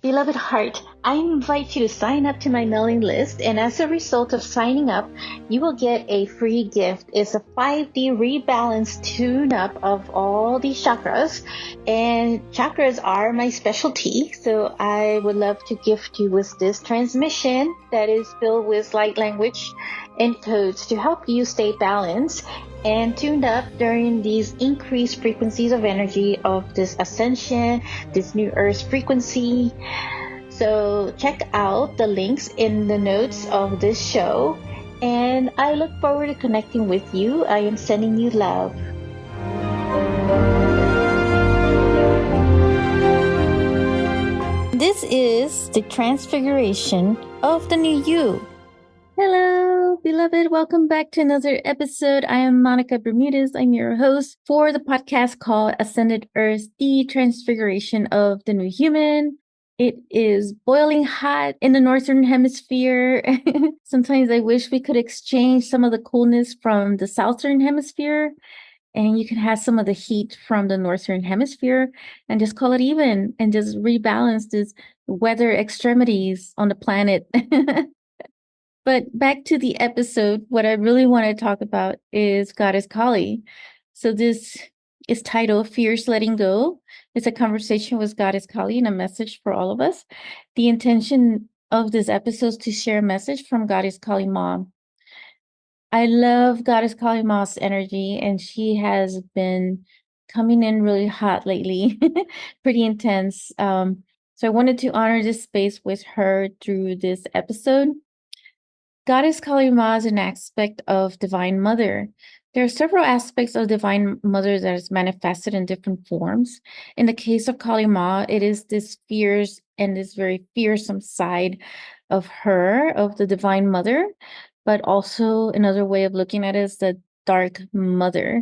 Beloved heart, I invite you to sign up to my mailing list, and as a result of signing up, you will get a free gift. It's a 5D rebalance tune-up of all these chakras, and chakras are my specialty, so I would love to gift you with this transmission that is filled with light language and codes to help you stay balanced and tuned up during these increased frequencies of energy of this ascension, this new earth frequency. So check out the links in the notes of this show, and I look forward to connecting with you. I am sending you love. This is the transfiguration of the new you. Hello, beloved. Welcome back to another episode. I am Monica Bermudez. I'm your host for the podcast called Ascended Earth, the Transfiguration of the New Human. It is boiling hot in the Northern Hemisphere. Sometimes I wish we could exchange some of the coolness from the Southern Hemisphere, and you can have some of the heat from the Northern Hemisphere and just call it even and just rebalance these weather extremities on the planet. But back to the episode, what I really want to talk about is Goddess Kali. So this is titled Fierce Letting Go. It's a conversation with Goddess Kali and a message for all of us. The intention of this episode is to share a message from Goddess Kali Mom. I love Goddess Kali Ma's energy, and she has been coming in really hot lately, pretty intense. So I wanted to honor this space with her through this episode. Goddess Kali Ma is an aspect of Divine Mother. There are several aspects of Divine Mother that is manifested in different forms. In the case of Kali Ma, it is this fierce and this very fearsome side of her, of the Divine Mother, but also another way of looking at it is the Dark Mother,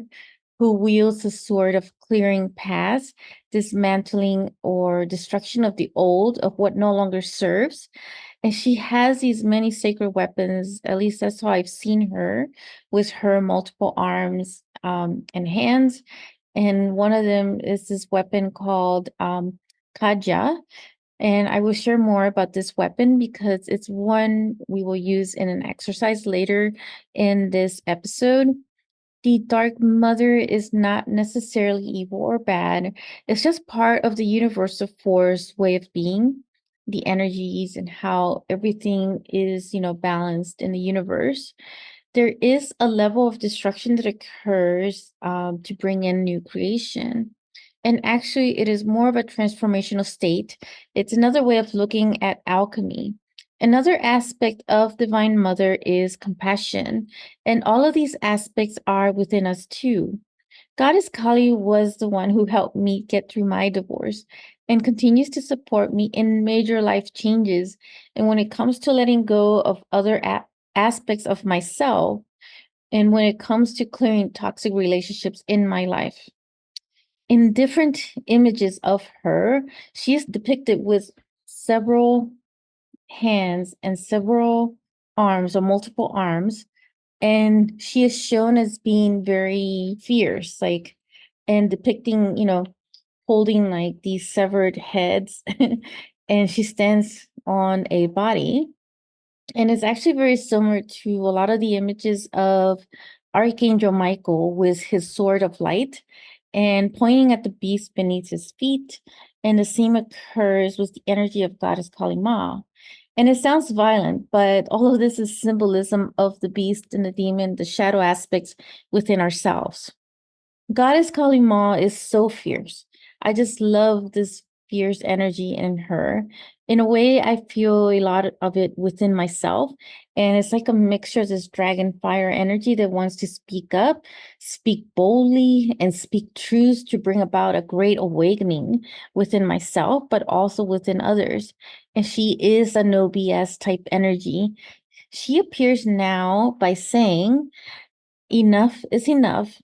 who wields the sword of clearing paths, dismantling or destruction of the old, of what no longer serves. And she has these many sacred weapons, at least that's how I've seen her, with her multiple arms and hands. And one of them is this weapon called Kaja. And I will share more about this weapon because it's one we will use in an exercise later in this episode. The Dark Mother is not necessarily evil or bad. It's just part of the universal force way of being, the energies and how everything is, balanced in the universe. There is a level of destruction that occurs to bring in new creation. And actually, it is more of a transformational state. It's another way of looking at alchemy. Another aspect of Divine Mother is compassion, and all of these aspects are within us too. Goddess Kali was the one who helped me get through my divorce and continues to support me in major life changes. And when it comes to letting go of other aspects of myself, and when it comes to clearing toxic relationships in my life. In different images of her, she is depicted with several hands and several arms or multiple arms, and she is shown as being very fierce, like, and depicting, holding like these severed heads. And she stands on a body, and it's actually very similar to a lot of the images of Archangel Michael with his sword of light and pointing at the beast beneath his feet. And the same occurs with the energy of Goddess Kali Ma. And it sounds violent, but all of this is symbolism of the beast and the demon, the shadow aspects within ourselves. Goddess Kali Ma is so fierce. I just love this fierce energy in her. In a way, I feel a lot of it within myself. And it's like a mixture of this dragon fire energy that wants to speak up, speak boldly, and speak truths to bring about a great awakening within myself, but also within others. And she is a no BS type energy. She appears now by saying, enough is enough.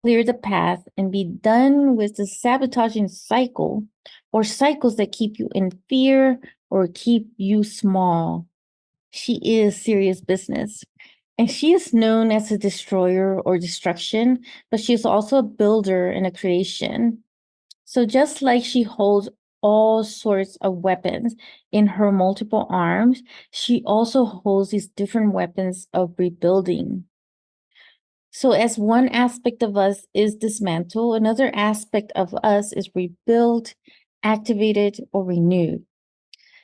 Clear the path and be done with the sabotaging cycle or cycles that keep you in fear or keep you small. She is serious business. And she is known as a destroyer or destruction, but she is also a builder and a creation. So just like she holds all sorts of weapons in her multiple arms. She also holds these different weapons of rebuilding. So, as one aspect of us is dismantled, another aspect of us is rebuilt, activated, or renewed.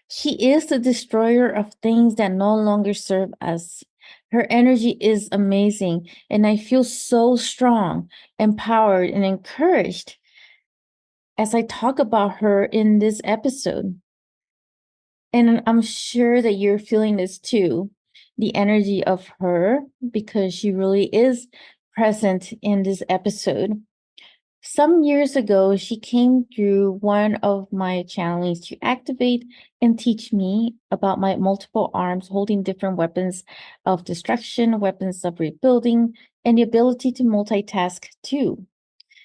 She is the destroyer of things that no longer serve us. Her energy is amazing, and I feel so strong, empowered, and encouraged as I talk about her in this episode. And I'm sure that you're feeling this too, the energy of her, because she really is present in this episode. Some years ago, she came through one of my channelings to activate and teach me about my multiple arms holding different weapons of destruction, weapons of rebuilding, and the ability to multitask too.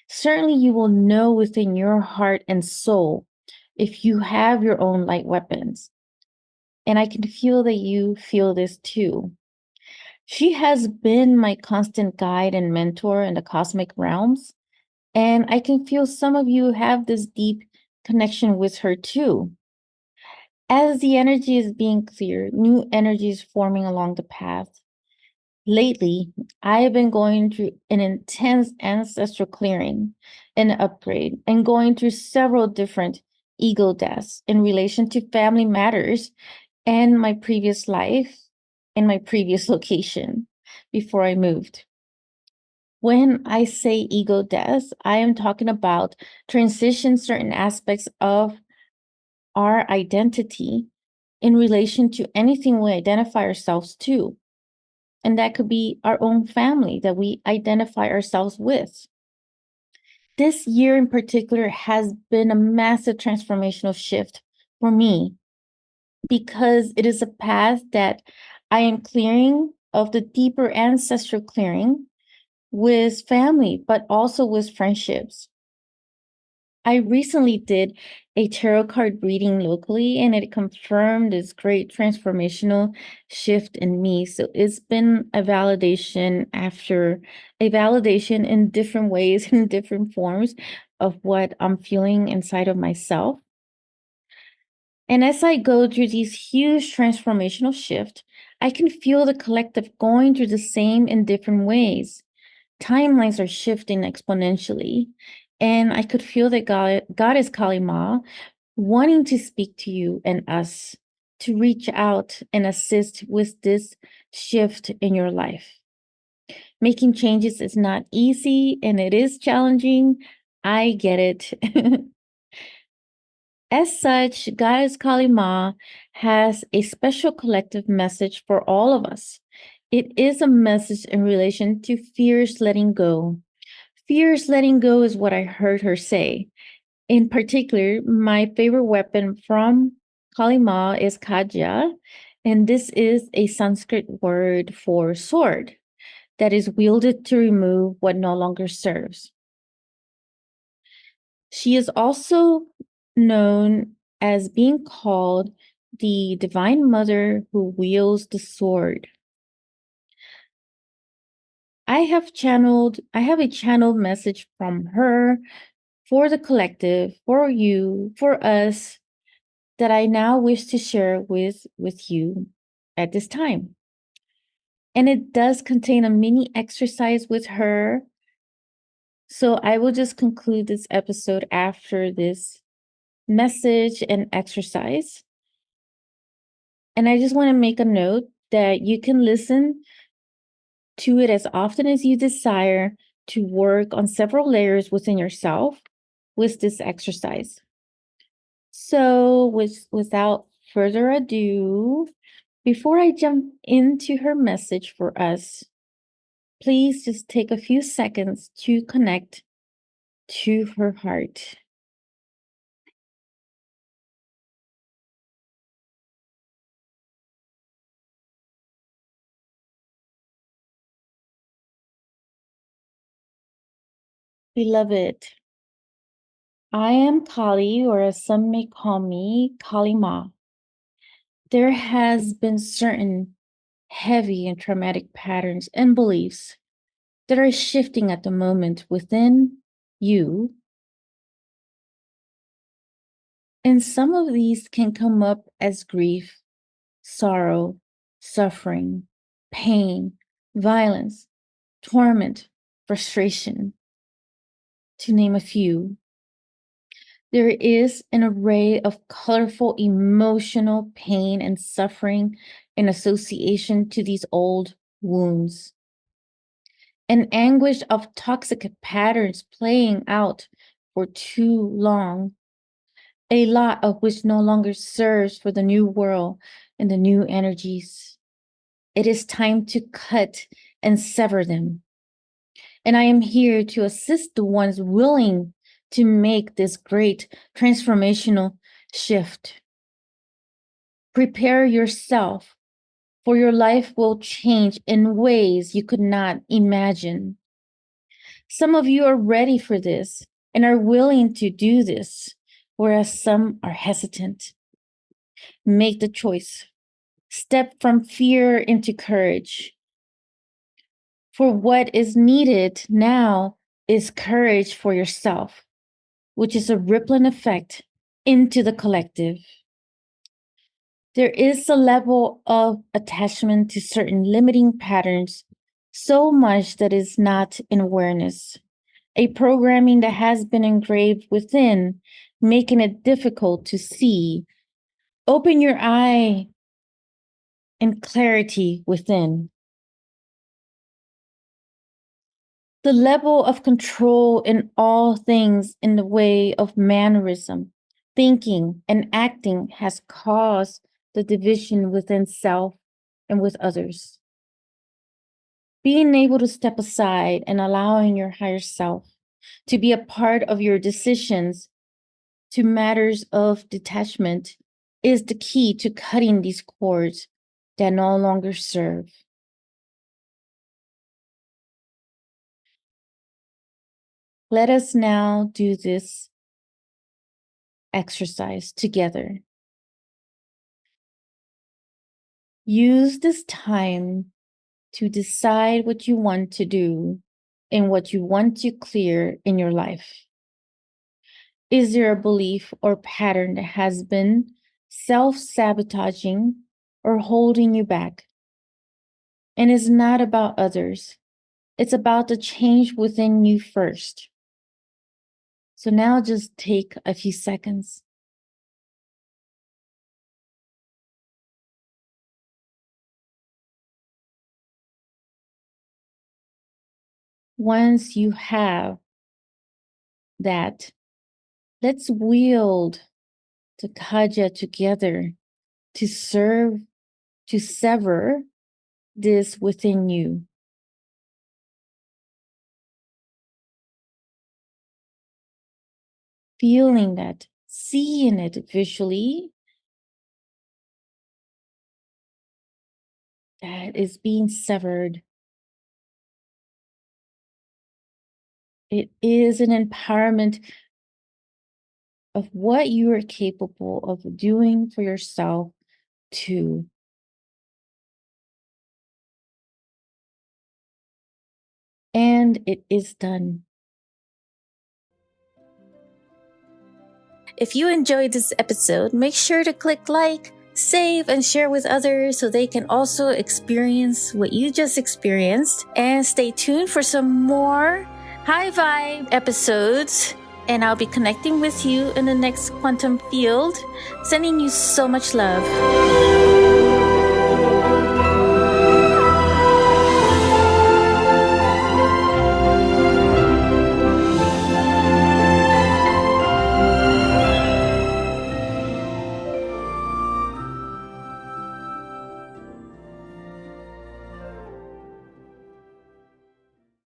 Certainly, you will know within your heart and soul if you have your own light weapons. And I can feel that you feel this too. She has been my constant guide and mentor in the cosmic realms. And I can feel some of you have this deep connection with her too. As the energy is being cleared, new energy is forming along the path. Lately, I have been going through an intense ancestral clearing and upgrade and going through several different ego deaths in relation to family matters and my previous life and my previous location before I moved. When I say ego death, I am talking about transition certain aspects of our identity in relation to anything we identify ourselves to. And that could be our own family that we identify ourselves with. This year in particular has been a massive transformational shift for me because it is a path that I am clearing of the deeper ancestral clearing with family, but also with friendships. I recently did a tarot card reading locally, and it confirmed this great transformational shift in me. So it's been a validation after a validation in different ways, in different forms of what I'm feeling inside of myself. And as I go through these huge transformational shifts, I can feel the collective going through the same in different ways. Timelines are shifting exponentially. And I could feel that God is calling Ma, wanting to speak to you and us to reach out and assist with this shift in your life. Making changes is not easy and it is challenging. I get it. As such, Goddess Kali Ma has a special collective message for all of us. It is a message in relation to fierce letting go. Fierce letting go is what I heard her say. In particular, my favorite weapon from Kali Ma is Kajya, and this is a Sanskrit word for sword that is wielded to remove what no longer serves. She is also known as being called the Divine Mother who wields the sword. I have a channeled message from her for the collective, for you, for us, that I now wish to share with you at this time. And it does contain a mini exercise with her. So I will just conclude this episode after this message and exercise. And I just want to make a note that you can listen to it as often as you desire to work on several layers within yourself with this exercise. So without further ado, before I jump into her message for us, please just take a few seconds to connect to her heart. Beloved, I am Kali, or as some may call me, Kali Ma. There has been certain heavy and traumatic patterns and beliefs that are shifting at the moment within you And some of these can come up as grief, sorrow, suffering, pain, violence, torment, frustration, to name a few. There is an array of colorful emotional pain and suffering in association to these old wounds. An anguish of toxic patterns playing out for too long, a lot of which no longer serves for the new world and the new energies. It is time to cut and sever them. And I am here to assist the ones willing to make this great transformational shift. Prepare yourself, for your life will change in ways you could not imagine. Some of you are ready for this and are willing to do this, whereas some are hesitant. Make the choice. Step from fear into courage. For what is needed now is courage for yourself, which is a rippling effect into the collective. There is a level of attachment to certain limiting patterns, so much that is not in awareness. A programming that has been engraved within, making it difficult to see. Open your eye and clarity within. The level of control in all things in the way of mannerism, thinking, and acting has caused the division within self and with others. Being able to step aside and allowing your higher self to be a part of your decisions to matters of detachment is the key to cutting these cords that no longer serve. Let us now do this exercise together. Use this time to decide what you want to do and what you want to clear in your life. Is there a belief or pattern that has been self-sabotaging or holding you back? And it's not about others. It's about the change within you first. So now just take a few seconds. Once you have that, let's wield the kaja together to serve, to sever this within you. Feeling that, seeing it visually, that is being severed. It is an empowerment of what you are capable of doing for yourself too. And it is done. If you enjoyed this episode, make sure to click like, save, and share with others so they can also experience what you just experienced. And stay tuned for some more high vibe episodes. And I'll be connecting with you in the next quantum field. Sending you so much love.